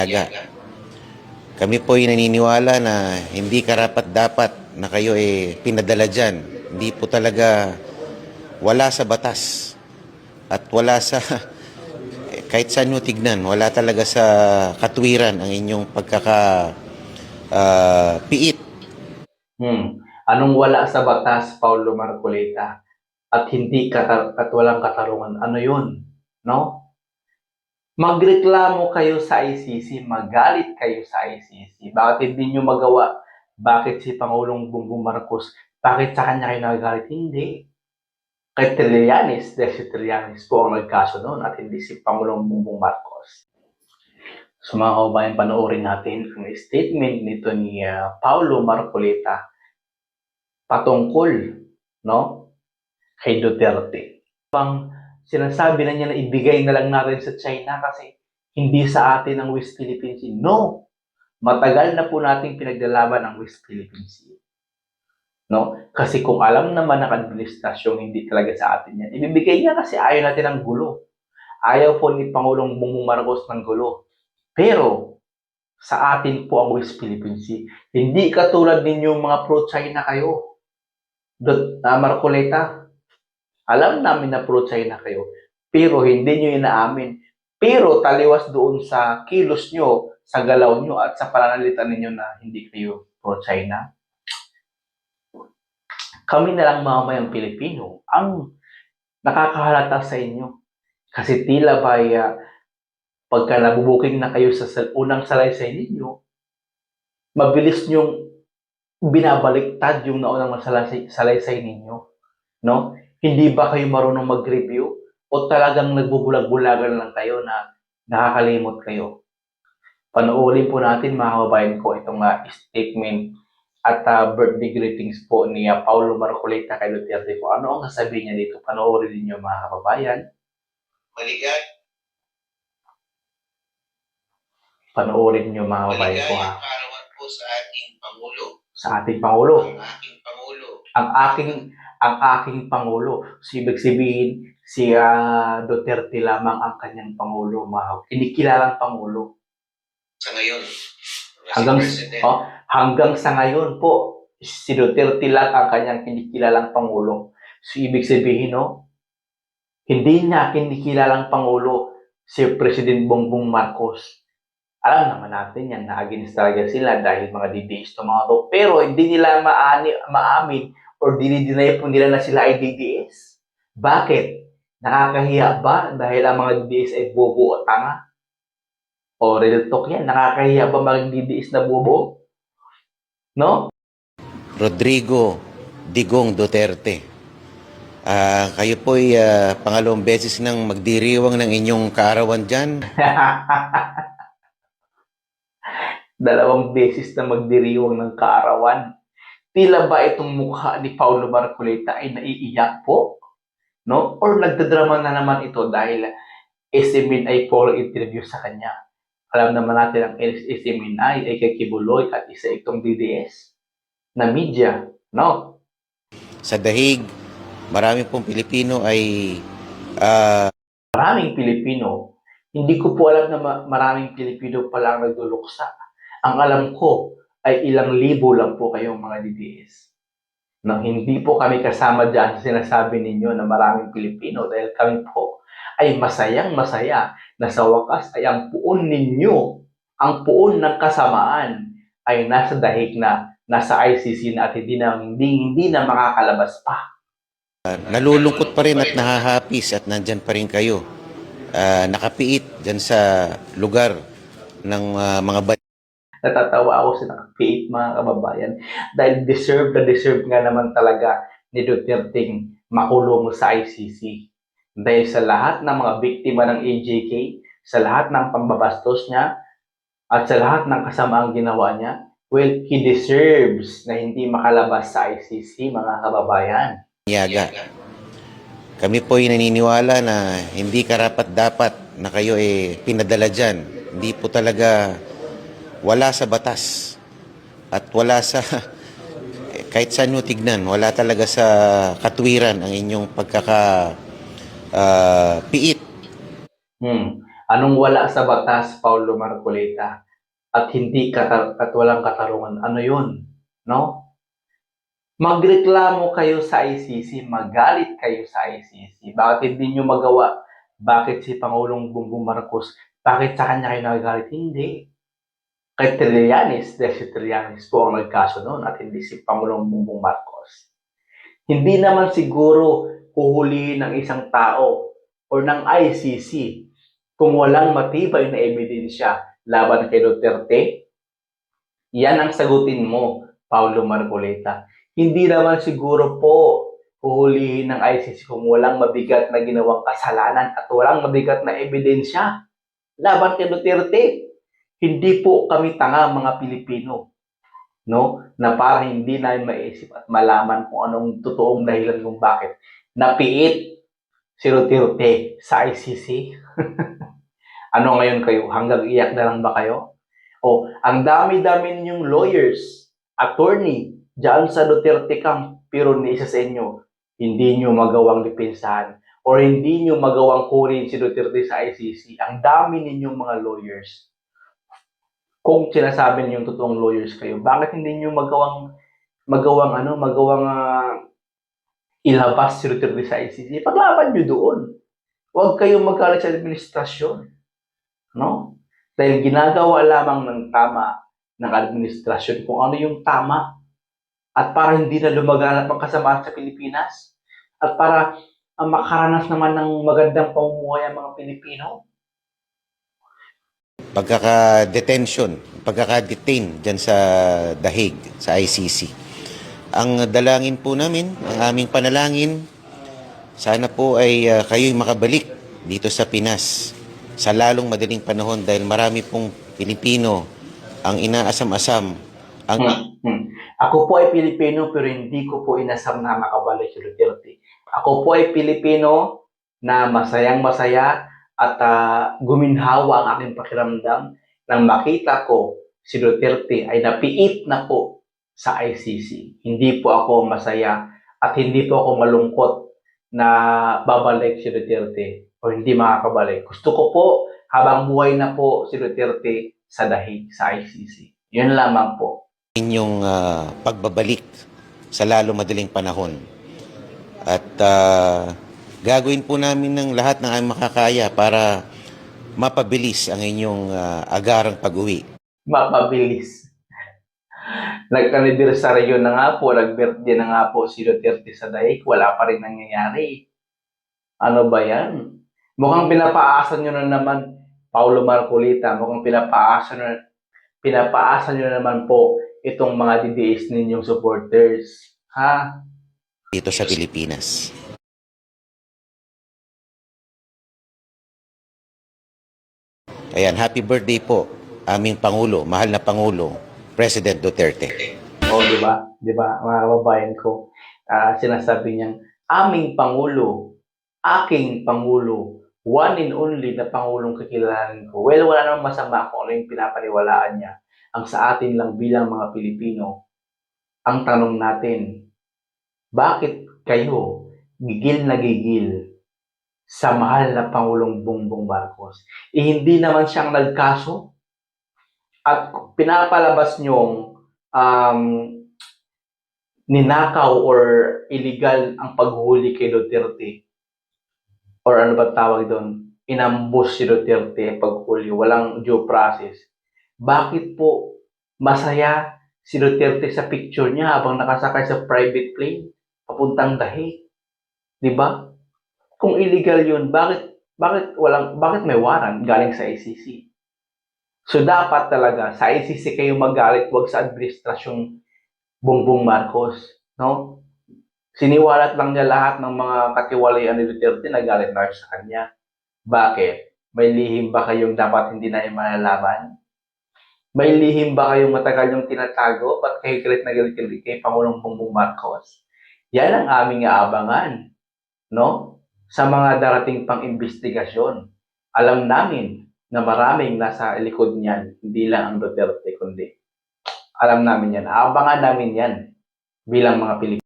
Aga. Kami po ay naniniwala na hindi karapat-dapat na kayo pinadala dyan. Hindi po talaga wala sa batas at wala sa kahit saan nyo tignan, wala talaga sa katwiran ang inyong piit. Anong wala sa batas, Paulo Marcoleta? At at walang katarungan. Ano yun? No? Magreklamo kayo sa ICC, magalit kayo sa ICC. Bakit hindi nyo magawa? Bakit si Pangulong Bongbong Marcos, bakit sa kanya kayo nagagalit? Hindi. Kay Trillanes, dahil si Trillanes po ang nagkaso noon at hindi si Pangulong Bongbong Marcos. So mga kababayan, panoorin natin ang statement nito ni Paulo Marcoleta patungkol, no, kay Duterte. Sinasabi na niya na ibigay na lang natin sa China kasi hindi sa atin ang West Philippine Sea. No! Matagal na po nating pinaglalaban ang West Philippine Sea. No? Kasi kung alam naman ng administrasyong hindi talaga sa atin yan, ibibigay niya kasi ayaw natin ng gulo. Ayaw po ni Pangulong Bongbong Marcos ng gulo. Pero, sa atin po ang West Philippine Sea. Hindi katulad ninyong mga pro-China kayo. Marcoleta, alam namin na pro-China kayo, pero hindi nyo inaamin. Pero taliwas doon sa kilos nyo, sa galaw nyo, at sa pananalita ninyo na hindi kayo pro-China. Kami na lang mamamayang Pilipino ang nakakahalata sa inyo. Kasi tila ba pagka nabubuking na kayo sa unang salaysay ninyo, mabilis nyong binabaliktad yung naunang salaysay ninyo. No? Hindi ba kayo marunong mag-review? O talagang nagbubulag-bulagan lang kayo na nakakalimot kayo? Panoorin po natin mga kababayan ko itong statement at birthday greetings po ni Paulo Marcoleta kay Duterte po. Ano ang sasabihin niya dito? Panoorin niyo mga kababayan. Maligay. Panoorin niyo mga kababayan ko ha. Kaarawan po sa ating Pangulo. Sa ating Pangulo. Ang aking Pangulo. Ang aking Pangulo. So, ibig sabihin, si Duterte lamang ang kanyang Pangulo. Kinikilalang Pangulo. Sa ngayon. Hanggang sa ngayon po, si Duterte lang ang kanyang kinikilalang Pangulo. So, ibig sabihin, no, hindi niya kinikilalang Pangulo si President Bongbong Marcos. Alam naman natin yan na against talaga sila dahil mga DDS to mga to. Pero hindi nila maamin or dinideny po nila na sila ay DDS. Bakit? Nakakahiya ba dahil ang mga DDS ay bobo o tanga? O real talk yan, nakakahiya ba maging DDS na bobo? No? Rodrigo Digong Duterte. Kayo po ay pangalawang beses nang magdiriwang ng inyong kaarawan dyan. Dalawang beses na magdiriwang ng kaarawan. Tila ba itong mukha ni Paulo Marcoleta ay naiiyak po? No? Or nagdadrama na naman ito dahil SMN ay for interview sa kanya. Alam naman natin ang SMN ay kay Kibuloy at isa itong DDS na media. No? Sa dahig, marami pong Pilipino ay maraming Pilipino. Hindi ko po alam na maraming Pilipino pala ang nagduluksa. Ang alam ko ay ilang libo lang po kayong mga DDS. No, hindi po kami kasama dyan sa sinasabi ninyo na maraming Pilipino dahil kami po ay masayang-masaya na sa wakas ay ang puon ninyo, ang puon ng kasamaan ay nasa dahig na, nasa ICC na at hindi na makakalabas pa. nalulungkot pa rin at nahahapis at nandyan pa rin kayo. Nakapiit dyan sa lugar ng mga Natatawa ako sa nakapiit mga kababayan dahil deserve nga naman talaga ni Duterte makulong sa ICC. Dahil sa lahat ng mga biktima ng AJK, sa lahat ng pambabastos niya, at sa lahat ng kasamaang ginawa niya, well, he deserves na hindi makalabas sa ICC mga kababayan. Yaga. Kami po ay naniniwala na hindi karapat-dapat na kayo pinadala dyan. Hindi po talaga wala sa batas at wala sa kahit saan nyo tignan, wala talaga sa katwiran ang inyong piit. Anong wala sa batas, Paulo Marcoleta, at at walang katarungan? Ano yun? No? Magreklamo kayo sa ICC, magalit kayo sa ICC. Bakit hindi nyo magawa? Bakit si Pangulong Bongbong Marcos, bakit sa kanya kayo nagagalit? Hindi. Kay Trillanes, dahil si Trillanes po ang nagkaso noon at hindi si Pangulong Bongbong Marcos. Hindi naman siguro huhulihin ng isang tao o ng ICC kung walang matibay na ebidensya laban kay Duterte. Yan ang sagutin mo, Paulo Marcoleta. Hindi naman siguro po huhulihin ng ICC kung walang mabigat na ginawang kasalanan at walang mabigat na ebidensya laban kay Duterte. Hindi po kami tanga mga Pilipino, no? Na para hindi namin maisip at malaman kung anong totoong dahilan kung bakit napiit si Duterte sa ICC. Ano ngayon kayo? Hanggang iyak na lang ba kayo? O, ang dami-dami ninyong lawyers, attorney, dyan sa Duterte camp, pero ni isa sa inyo, hindi nyo magawang depensahan or hindi nyo magawang kunin si Duterte sa ICC. Ang dami ninyong mga lawyers. Kung sinasabi ninyong totoong lawyers kayo, bakit hindi nyo magawang ilabas si Duterte sa ICC? Paglaban nyo doon. Huwag kayong magalit sa administrasyon. No? Dahil ginagawa lamang ng tama ng administrasyon kung ano yung tama at para hindi na lumaganap ang kasamaan sa Pilipinas at para makaranas naman ng magandang pamumuhay ang mga Pilipino. Pagkaka-detain dyan sa The Hague, sa ICC. Ang dalangin po namin, ang aming panalangin, sana po ay kayo'y makabalik dito sa Pinas sa lalong madaling panahon dahil marami pong Pilipino ang inaasam-asam. Ako po ay Pilipino pero hindi ko po inasam na makabalik si Duterte. Ako po ay Pilipino na masayang-masaya at guminhawa ang aking pakiramdam nang makita ko si Duterte ay napiit na po sa ICC. Hindi po ako masaya at hindi po ako malungkot na babalik si Duterte o hindi makakabalik. Gusto ko po habang buhay na po si Duterte sa The Hague, sa ICC. Yun lamang po. Inyong pagbabalik sa lalo madaling panahon. At gagawin po namin ng lahat ng aming makakaya para mapabilis ang inyong agarang pag-uwi. Mapabilis. Nag-anniversaryo na nga po, nag-birthday na nga po si Duterte sa Daig, wala pa rin nangyayari. Ano ba yan? Mukhang pinapaasa nyo na naman, Paulo Marcoleta, mukhang pinapaasa nyo na naman po itong mga DDS ninyong supporters. Ha? Dito sa Pilipinas. Ayan, happy birthday po, aming Pangulo, mahal na Pangulo, President Duterte. O, di ba? Di ba, mga kababayan ko, sinasabi niyang, aming Pangulo, aking Pangulo, one and only na Pangulong kakilalanin ko. Well, wala namang masama kung ano yung pinapaniwalaan niya. Ang sa atin lang bilang mga Pilipino, ang tanong natin, bakit kayo gigil na gigil sa mahal na Pangulong Bongbong Marcos? Hindi naman siyang nagkaso at pinapalabas niyong ninakaw or illegal ang paghuli kay Duterte or ano ba tawag doon? Inambush si Duterte paghuli, walang due process. Bakit po masaya si Duterte sa picture niya habang nakasakay sa private plane papuntang The Hague? 'Di ba? Kung illegal 'yun, bakit may warrant galing sa ICC? So dapat talaga sa ICC kayo magalit, wag sa administrasyong Bongbong Marcos, no? Siniwalat lang niya lahat ng mga katiwalian ni Duterte na galit na sa kanya. Bakit? May lihim ba kayong dapat hindi na malalaman? May lihim ba kayong matagal yung tinatago? Ba't kayo galit na galit kay Pangulong Bongbong Marcos? Yan ang aming aabangan, no? Sa mga darating pang investigasyon. Alam namin na maraming nasa likod niyan, hindi lang ang Duterte, kundi alam namin yan. Aabangan namin yan bilang mga Pilipino.